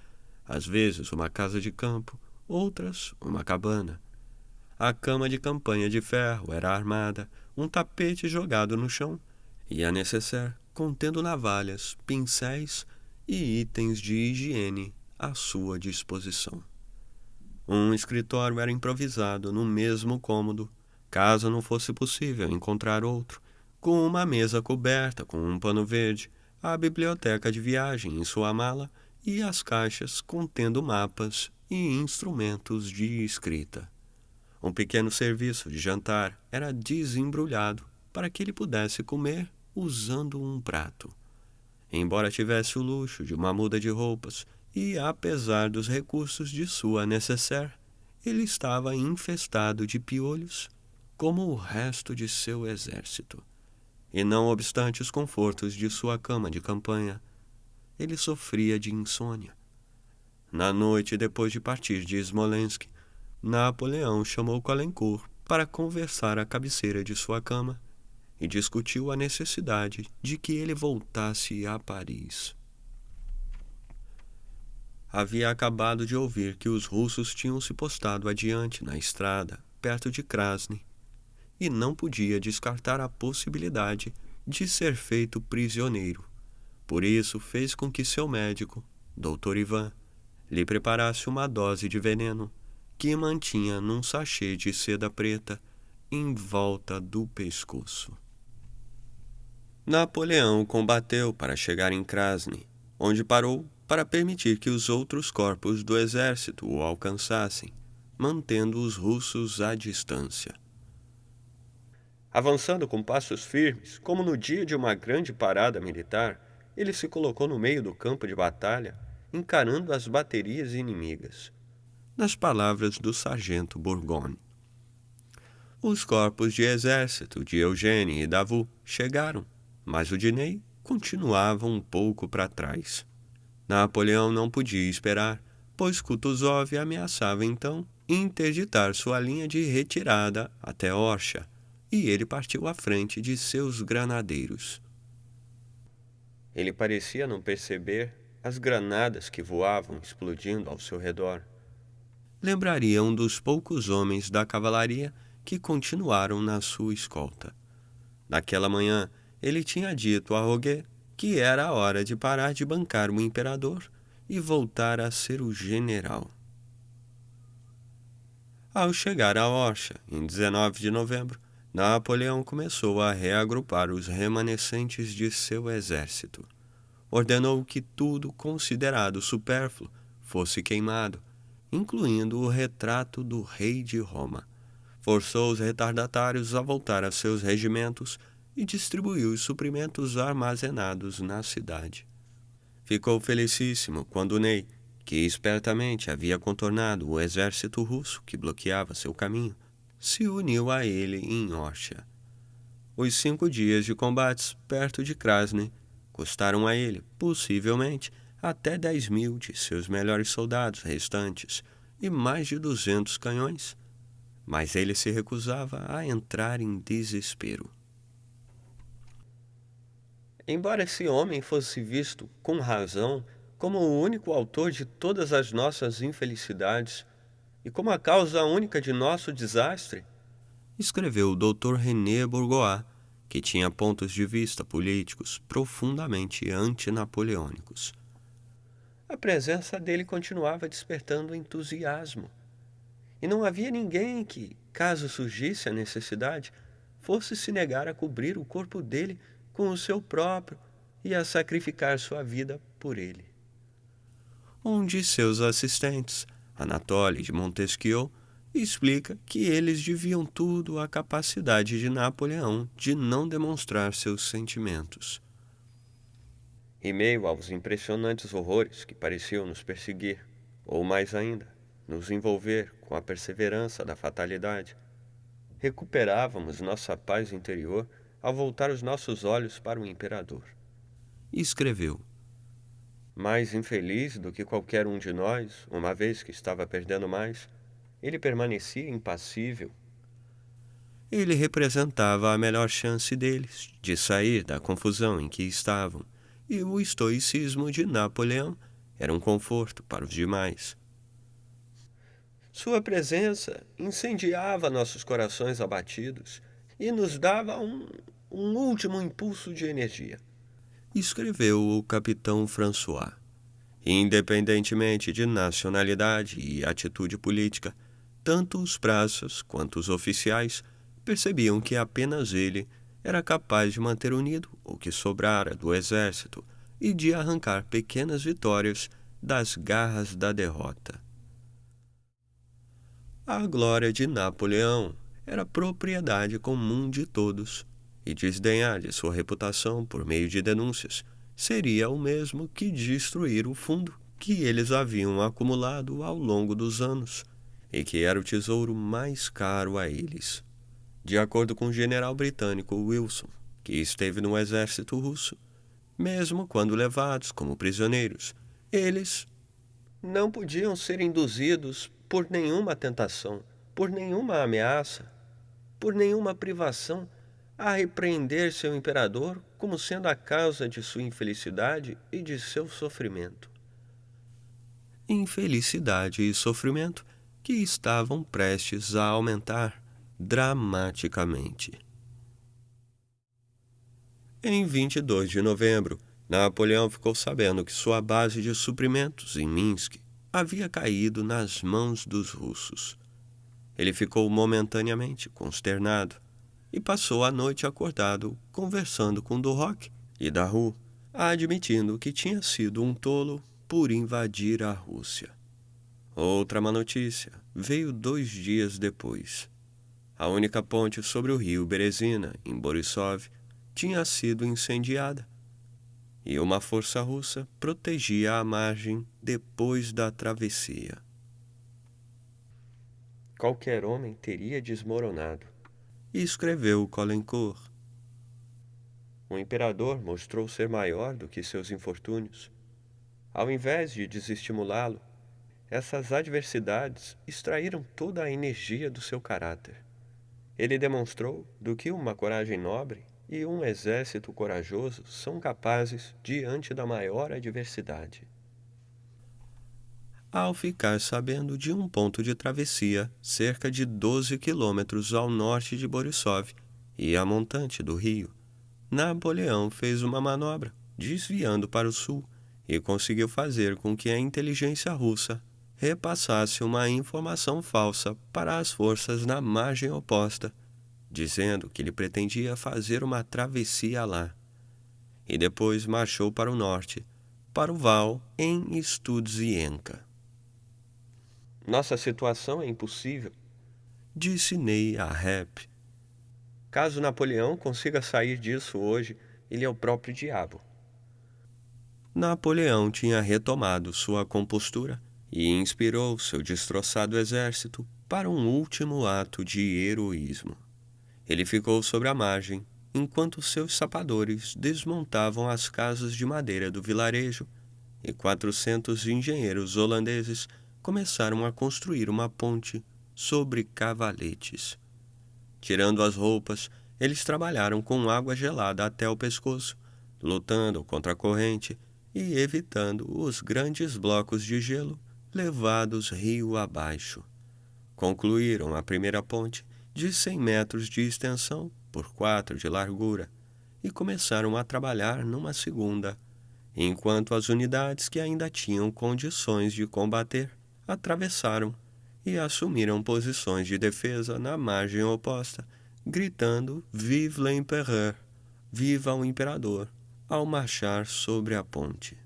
às vezes uma casa de campo, outras uma cabana. A cama de campanha de ferro era armada, um tapete jogado no chão e a nécessaire contendo navalhas, pincéis e itens de higiene à sua disposição. Um escritório era improvisado no mesmo cômodo, caso não fosse possível encontrar outro, com uma mesa coberta com um pano verde, a biblioteca de viagem em sua mala e as caixas contendo mapas e instrumentos de escrita. Um pequeno serviço de jantar era desembrulhado para que ele pudesse comer usando um prato. Embora tivesse o luxo de uma muda de roupas e, apesar dos recursos de sua nécessaire, ele estava infestado de piolhos, como o resto de seu exército. e não obstante os confortos de sua cama de campanha, ele sofria de insônia. Na noite depois de partir de Smolensk, Napoleão chamou Caulaincourt para conversar à cabeceira de sua cama e discutiu a necessidade de que ele voltasse a Paris. Havia acabado de ouvir que os russos tinham se postado adiante na estrada, perto de Krasny, e não podia descartar a possibilidade de ser feito prisioneiro. Por isso fez com que seu médico, Dr. Ivan, lhe preparasse uma dose de veneno que mantinha num sachê de seda preta em volta do pescoço. Napoleão combateu para chegar em Krasny, onde parou para permitir que os outros corpos do exército o alcançassem, mantendo os russos à distância. Avançando com passos firmes, como no dia de uma grande parada militar, ele se colocou no meio do campo de batalha, encarando as baterias inimigas. Nas palavras do sargento Bourgogne. Os corpos de exército de Eugênie e Davout chegaram, mas o de Ney continuava um pouco para trás. Napoleão não podia esperar, pois Kutuzov ameaçava então interditar sua linha de retirada até Orcha, e ele partiu à frente de seus granadeiros. Ele parecia não perceber as granadas que voavam explodindo ao seu redor. Lembraria um dos poucos homens da cavalaria que continuaram na sua escolta. Naquela manhã, ele tinha dito a Roguet que era a hora de parar de bancar o imperador e voltar a ser o general. Ao chegar a Orcha, em 19 de novembro, Napoleão começou a reagrupar os remanescentes de seu exército. Ordenou que tudo considerado supérfluo fosse queimado, incluindo o retrato do rei de Roma. Forçou os retardatários a voltar a seus regimentos e distribuiu os suprimentos armazenados na cidade. Ficou felicíssimo quando Ney, que espertamente havia contornado o exército russo que bloqueava seu caminho, se uniu a ele em Orcha. Os 5 dias de combates perto de Krasny custaram a ele, possivelmente, até 10.000 de seus melhores soldados restantes e mais de 200 canhões, mas ele se recusava a entrar em desespero. Embora esse homem fosse visto, com razão, como o único autor de todas as nossas infelicidades e como a causa única de nosso desastre, escreveu o Dr. René Bourgois, que tinha pontos de vista políticos profundamente antinapoleônicos. A presença dele continuava despertando entusiasmo, e não havia ninguém que, caso surgisse a necessidade, fosse se negar a cobrir o corpo dele com o seu próprio e a sacrificar sua vida por ele. Um de seus assistentes, Anatole de Montesquieu, explica que eles deviam tudo à capacidade de Napoleão de não demonstrar seus sentimentos. Em meio aos impressionantes horrores que pareciam nos perseguir, ou mais ainda, nos envolver com a perseverança da fatalidade, recuperávamos nossa paz interior ao voltar os nossos olhos para o imperador. Escreveu: mais infeliz do que qualquer um de nós, uma vez que estava perdendo mais, ele permanecia impassível. Ele representava a melhor chance deles de sair da confusão em que estavam, e o estoicismo de Napoleão era um conforto para os demais. Sua presença incendiava nossos corações abatidos e nos dava um último impulso de energia. Escreveu o capitão François. Independentemente de nacionalidade e atitude política, tanto os praças quanto os oficiais percebiam que apenas ele era capaz de manter unido o que sobrara do exército e de arrancar pequenas vitórias das garras da derrota. A glória de Napoleão era propriedade comum de todos, e desdenhar de sua reputação por meio de denúncias seria o mesmo que destruir o fundo que eles haviam acumulado ao longo dos anos, e que era o tesouro mais caro a eles. De acordo com o general britânico Wilson, que esteve no exército russo, mesmo quando levados como prisioneiros, eles não podiam ser induzidos por nenhuma tentação, por nenhuma ameaça, por nenhuma privação, a repreender seu imperador como sendo a causa de sua infelicidade e de seu sofrimento. Infelicidade e sofrimento que estavam prestes a aumentar dramaticamente. Em 22 de novembro, Napoleão ficou sabendo que sua base de suprimentos em Minsk havia caído nas mãos dos russos. Ele ficou momentaneamente consternado e passou a noite acordado conversando com Duroc e Daru, admitindo que tinha sido um tolo por invadir a Rússia. Outra má notícia veio 2 dias depois. A única ponte sobre o rio Berezina, em Borisov, tinha sido incendiada, e uma força russa protegia a margem depois da travessia. Qualquer homem teria desmoronado. Escreveu Caulaincourt. O imperador mostrou ser maior do que seus infortúnios. Ao invés de desestimulá-lo, essas adversidades extraíram toda a energia do seu caráter. Ele demonstrou do que uma coragem nobre e um exército corajoso são capazes diante da maior adversidade. Ao ficar sabendo de um ponto de travessia cerca de 12 quilômetros ao norte de Borisov e a montante do rio, Napoleão fez uma manobra, desviando para o sul, e conseguiu fazer com que a inteligência russa repassasse uma informação falsa para as forças na margem oposta, dizendo que ele pretendia fazer uma travessia lá. E depois marchou para o norte, para o val em Studzienka. Nossa situação é impossível, Disse Ney a Rep. Caso Napoleão consiga sair disso hoje, ele é o próprio diabo. Napoleão tinha retomado sua compostura e inspirou seu destroçado exército para um último ato de heroísmo. Ele ficou sobre a margem, enquanto seus sapadores desmontavam as casas de madeira do vilarejo, e 400 engenheiros holandeses começaram a construir uma ponte sobre cavaletes. Tirando as roupas, eles trabalharam com água gelada até o pescoço, lutando contra a corrente e evitando os grandes blocos de gelo levados rio abaixo. Concluíram a primeira ponte, de 100 metros de extensão por 4 de largura, e começaram a trabalhar numa segunda, enquanto as unidades que ainda tinham condições de combater atravessaram e assumiram posições de defesa na margem oposta, gritando Vive l'Empereur, viva o imperador, ao marchar sobre a ponte.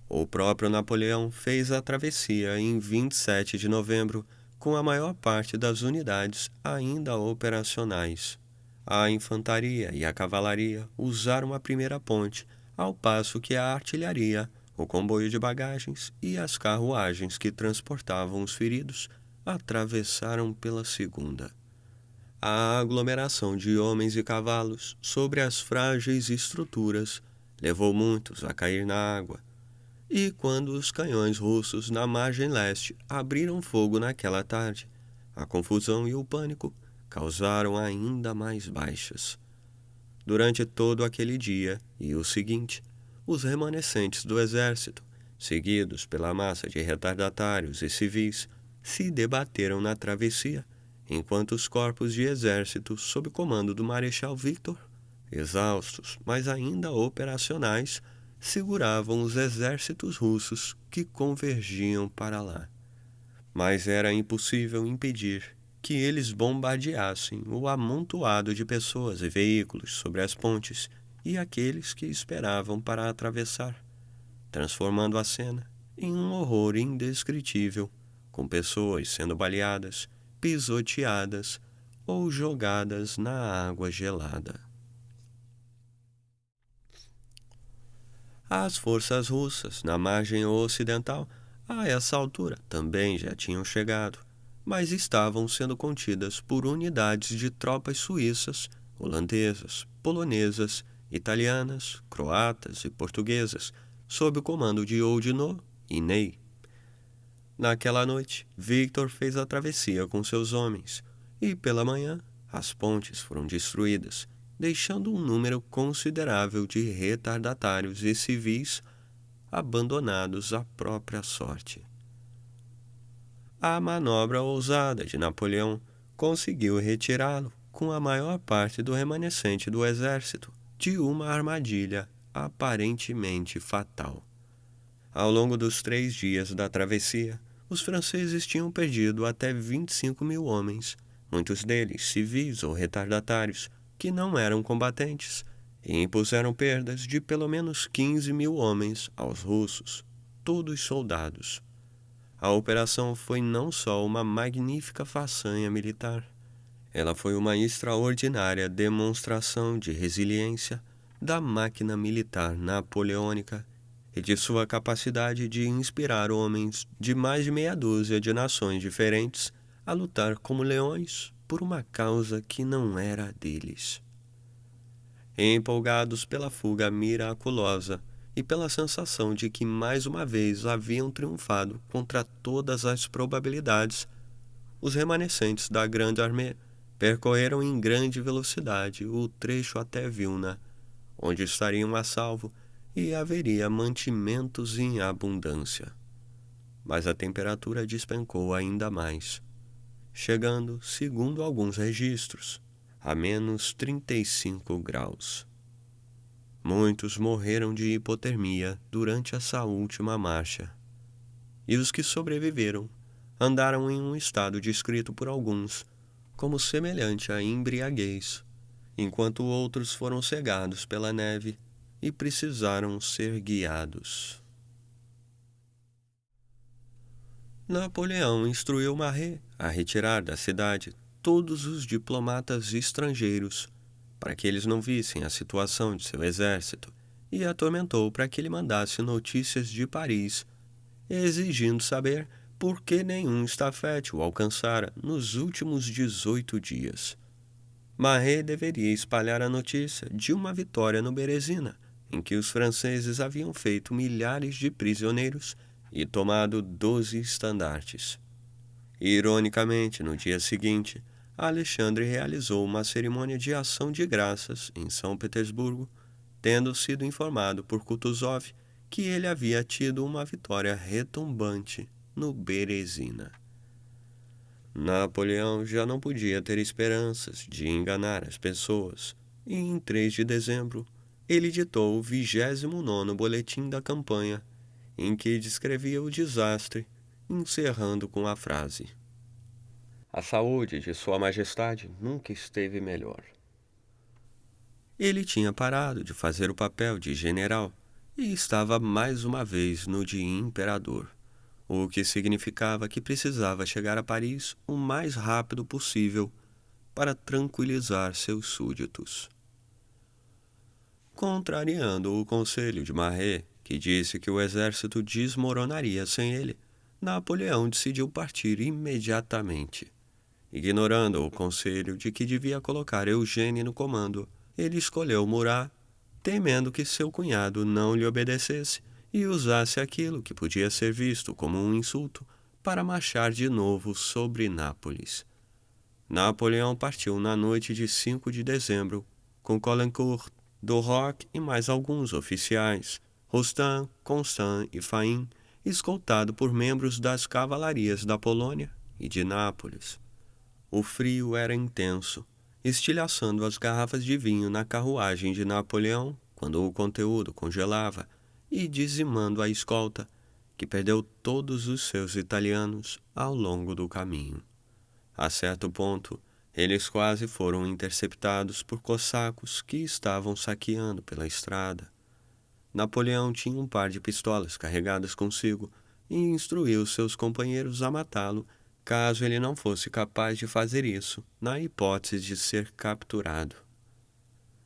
O próprio Napoleão fez a travessia em 27 de novembro, com a maior parte das unidades ainda operacionais. A infantaria e a cavalaria usaram a primeira ponte, ao passo que a artilharia, o comboio de bagagens e as carruagens que transportavam os feridos atravessaram pela segunda. A aglomeração de homens e cavalos sobre as frágeis estruturas levou muitos a cair na água, e quando os canhões russos na margem leste abriram fogo naquela tarde, a confusão e o pânico causaram ainda mais baixas. Durante todo aquele dia e o seguinte, os remanescentes do exército, seguidos pela massa de retardatários e civis, se debateram na travessia, enquanto os corpos de exército sob comando do Marechal Victor, exaustos, mas ainda operacionais, seguravam os exércitos russos que convergiam para lá. Mas era impossível impedir que eles bombardeassem o amontoado de pessoas e veículos sobre as pontes e aqueles que esperavam para atravessar, transformando a cena em um horror indescritível, com pessoas sendo baleadas, pisoteadas ou jogadas na água gelada. As forças russas na margem ocidental, a essa altura, também já tinham chegado, mas estavam sendo contidas por unidades de tropas suíças holandesas, polonesas, italianas, croatas e portuguesas, sob o comando de Oudinot e Ney. Naquela noite, Victor fez a travessia com seus homens, e pela manhã as pontes foram destruídas, deixando um número considerável de retardatários e civis abandonados à própria sorte. A manobra ousada de Napoleão conseguiu retirá-lo com a maior parte do remanescente do exército de uma armadilha aparentemente fatal. Ao longo dos 3 dias da travessia, os franceses tinham perdido até 25.000 homens, muitos deles civis ou retardatários, que não eram combatentes, e impuseram perdas de pelo menos 15.000 homens aos russos, todos soldados. A operação foi não só uma magnífica façanha militar, ela foi uma extraordinária demonstração de resiliência da máquina militar napoleônica e de sua capacidade de inspirar homens de mais de meia dúzia de nações diferentes a lutar como leões por uma causa que não era deles. Empolgados pela fuga miraculosa e pela sensação de que mais uma vez haviam triunfado contra todas as probabilidades, os remanescentes da Grande Armée percorreram em grande velocidade o trecho até Vilna, onde estariam a salvo e haveria mantimentos em abundância. Mas a temperatura despencou ainda mais, chegando, segundo alguns registros, a menos 35 graus. Muitos morreram de hipotermia durante essa última marcha, e os que sobreviveram andaram em um estado descrito por alguns como semelhante à embriaguez, enquanto outros foram cegados pela neve e precisaram ser guiados. Napoleão instruiu Maret a retirar da cidade todos os diplomatas estrangeiros, para que eles não vissem a situação de seu exército, e atormentou para que ele mandasse notícias de Paris, exigindo saber por que nenhum estafete o alcançara nos últimos 18 dias. Maret deveria espalhar a notícia de uma vitória no Berezina, em que os franceses haviam feito milhares de prisioneiros e tomado 12 estandartes. Ironicamente, no dia seguinte, Alexandre realizou uma cerimônia de ação de graças em São Petersburgo, tendo sido informado por Kutuzov que ele havia tido uma vitória retumbante no Berezina. Napoleão já não podia ter esperanças de enganar as pessoas, e em 3 de dezembro ele ditou o 29º boletim da campanha, em que descrevia o desastre, encerrando com a frase: A saúde de Sua Majestade nunca esteve melhor. Ele tinha parado de fazer o papel de general e estava mais uma vez no de imperador, o que significava que precisava chegar a Paris o mais rápido possível para tranquilizar seus súditos. Contrariando o conselho de Maret, que disse que o exército desmoronaria sem ele, Napoleão decidiu partir imediatamente. Ignorando o conselho de que devia colocar Eugênie no comando, ele escolheu Murat, temendo que seu cunhado não lhe obedecesse e usasse aquilo que podia ser visto como um insulto para marchar de novo sobre Nápoles. Napoleão partiu na noite de 5 de dezembro, com Caulaincourt, Duroc e mais alguns oficiais, Rostand, Constant e Fain, escoltado por membros das cavalarias da Polônia e de Nápoles. O frio era intenso, estilhaçando as garrafas de vinho na carruagem de Napoleão quando o conteúdo congelava e dizimando a escolta, que perdeu todos os seus italianos ao longo do caminho. A certo ponto, eles quase foram interceptados por cossacos que estavam saqueando pela estrada. Napoleão tinha um par de pistolas carregadas consigo e instruiu seus companheiros a matá-lo caso ele não fosse capaz de fazer isso, na hipótese de ser capturado.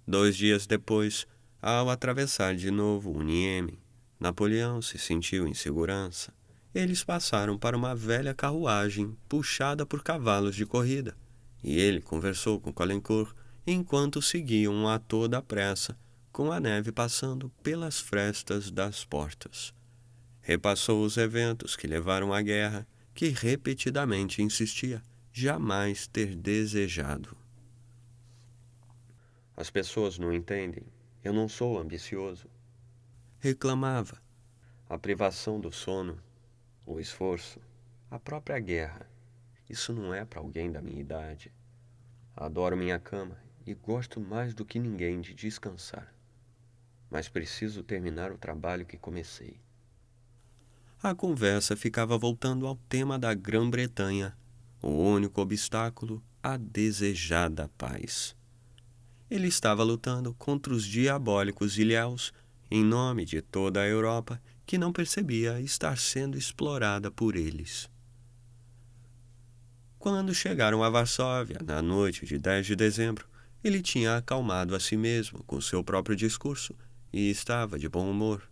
2 dias depois, ao atravessar de novo o Nieme, Napoleão se sentiu em segurança. Eles passaram para uma velha carruagem puxada por cavalos de corrida, e ele conversou com Caulaincourt enquanto seguiam a toda pressa, com a neve passando pelas frestas das portas. Repassou os eventos que levaram à guerra, que repetidamente insistia jamais ter desejado. As pessoas não entendem. Eu não sou ambicioso. Reclamava. A privação do sono, o esforço, a própria guerra. Isso não é para alguém da minha idade. Adoro minha cama e gosto mais do que ninguém de descansar. Mas preciso terminar o trabalho que comecei. A conversa ficava voltando ao tema da Grã-Bretanha, o único obstáculo à desejada paz. Ele estava lutando contra os diabólicos ilhéus em nome de toda a Europa que não percebia estar sendo explorada por eles. Quando chegaram a Varsóvia, na noite de 10 de dezembro, ele tinha acalmado a si mesmo com seu próprio discurso e estava de bom humor.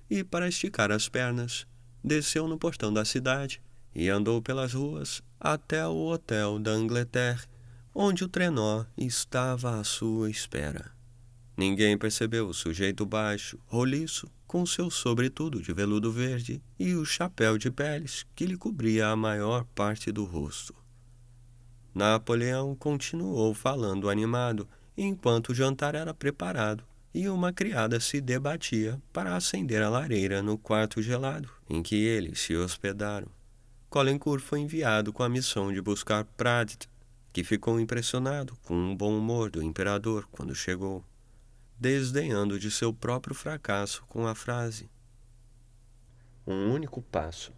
E, para esticar as pernas, desceu no portão da cidade e andou pelas ruas até o hotel da Angleterre, onde o trenó estava à sua espera. Ninguém percebeu o sujeito baixo, roliço, com seu sobretudo de veludo verde e o chapéu de peles que lhe cobria a maior parte do rosto. Napoleão continuou falando animado, enquanto o jantar era preparado e uma criada se debatia para acender a lareira no quarto gelado em que eles se hospedaram. Caulaincourt foi enviado com a missão de buscar Pradit, que ficou impressionado com o bom humor do imperador quando chegou, desdenhando de seu próprio fracasso com a frase: Um único passo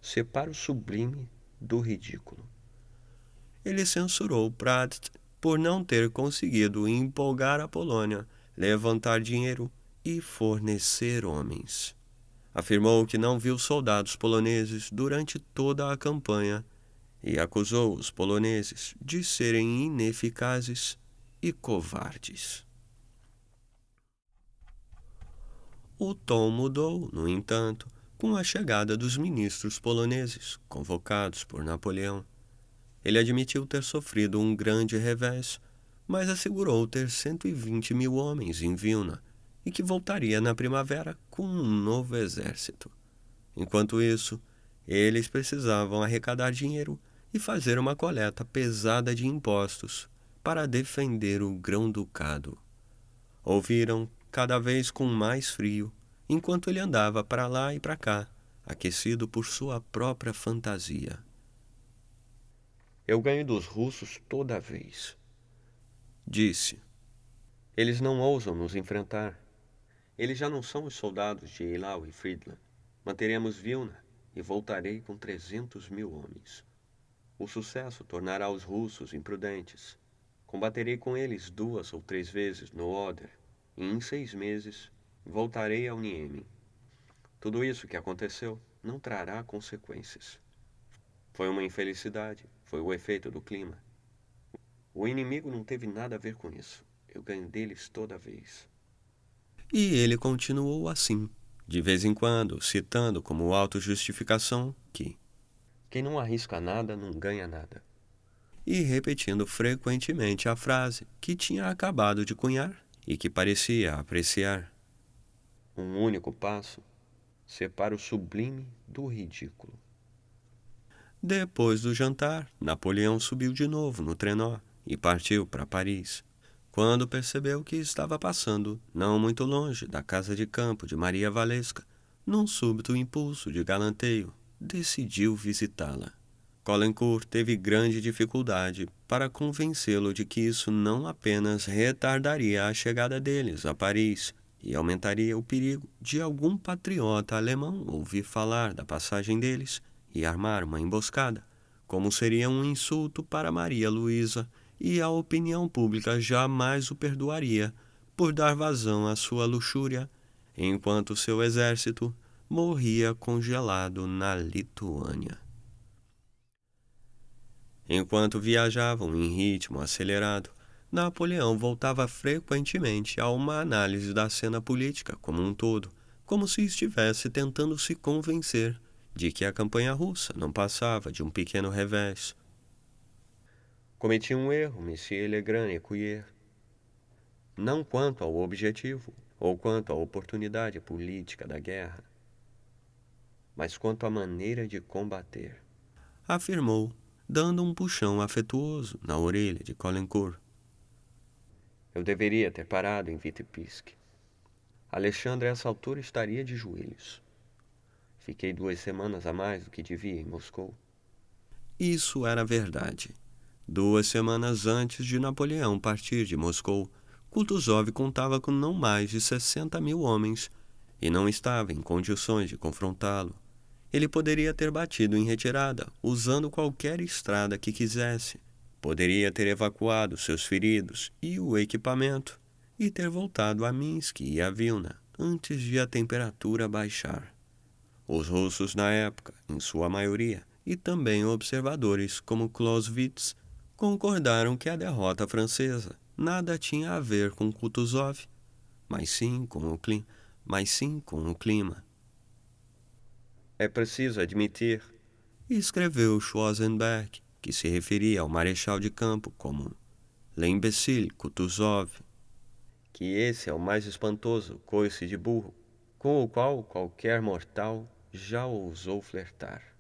separa o sublime do ridículo. Ele censurou Pradit por não ter conseguido empolgar a Polônia, levantar dinheiro e fornecer homens. Afirmou que não viu soldados poloneses durante toda a campanha e acusou os poloneses de serem ineficazes e covardes. O tom mudou, no entanto, com a chegada dos ministros poloneses, convocados por Napoleão. Ele admitiu ter sofrido um grande revés, mas assegurou ter 120.000 homens em Vilna e que voltaria na primavera com um novo exército. Enquanto isso, eles precisavam arrecadar dinheiro e fazer uma coleta pesada de impostos para defender o grão-ducado. Ouviram cada vez com mais frio, enquanto ele andava para lá e para cá, aquecido por sua própria fantasia. Eu ganho dos russos toda vez, Disse. Eles não ousam nos enfrentar. Eles já não são os soldados de Eylau e Friedland. Manteremos Vilna e voltarei com 300.000 homens. O sucesso tornará os russos imprudentes. Combaterei com eles 2 ou 3 vezes no Oder e em 6 meses voltarei ao Niemen. Tudo isso que aconteceu não trará consequências. Foi uma infelicidade, foi o efeito do clima. O inimigo não teve nada a ver com isso. Eu ganho deles toda vez. E ele continuou assim, de vez em quando, citando como autojustificação que, Quem não arrisca nada não ganha nada. e repetindo frequentemente a frase que tinha acabado de cunhar e que parecia apreciar. Um único passo separa o sublime do ridículo. Depois do jantar, Napoleão subiu de novo no trenó e partiu para Paris, quando percebeu que estava passando não muito longe da casa de campo de Maria Walewska. Num súbito impulso de galanteio, decidiu visitá-la. Caulaincourt teve grande dificuldade para convencê-lo de que isso não apenas retardaria a chegada deles a Paris e aumentaria o perigo de algum patriota alemão ouvir falar da passagem deles e armar uma emboscada, como seria um insulto para Maria Luísa, e a opinião pública jamais o perdoaria por dar vazão à sua luxúria, enquanto seu exército morria congelado na Lituânia. Enquanto viajavam em ritmo acelerado, Napoleão voltava frequentemente a uma análise da cena política como um todo, como se estivesse tentando se convencer de que a campanha russa não passava de um pequeno revés. Cometi um erro, Monsieur Legrand Écuyer. não quanto ao objetivo ou quanto à oportunidade política da guerra, mas quanto à maneira de combater, afirmou, dando um puxão afetuoso na orelha de Caulaincourt. Eu deveria ter parado em Vitebsk. Alexandre a essa altura estaria de joelhos. Fiquei 2 semanas a mais do que devia em Moscou. Isso era verdade. 2 semanas antes de Napoleão partir de Moscou, Kutuzov contava com não mais de 60.000 homens e não estava em condições de confrontá-lo. Ele poderia ter batido em retirada, usando qualquer estrada que quisesse. Poderia ter evacuado seus feridos e o equipamento e ter voltado a Minsk e a Vilna antes de a temperatura baixar. Os russos na época, em sua maioria, e também observadores como Clausewitz, concordaram que a derrota francesa nada tinha a ver com Kutuzov, mas sim com o clima. É preciso admitir, Escreveu Schwarzenberg, que se referia ao marechal de campo como l'imbécile Kutuzov, que esse é o mais espantoso coice de burro com o qual qualquer mortal já ousou flertar.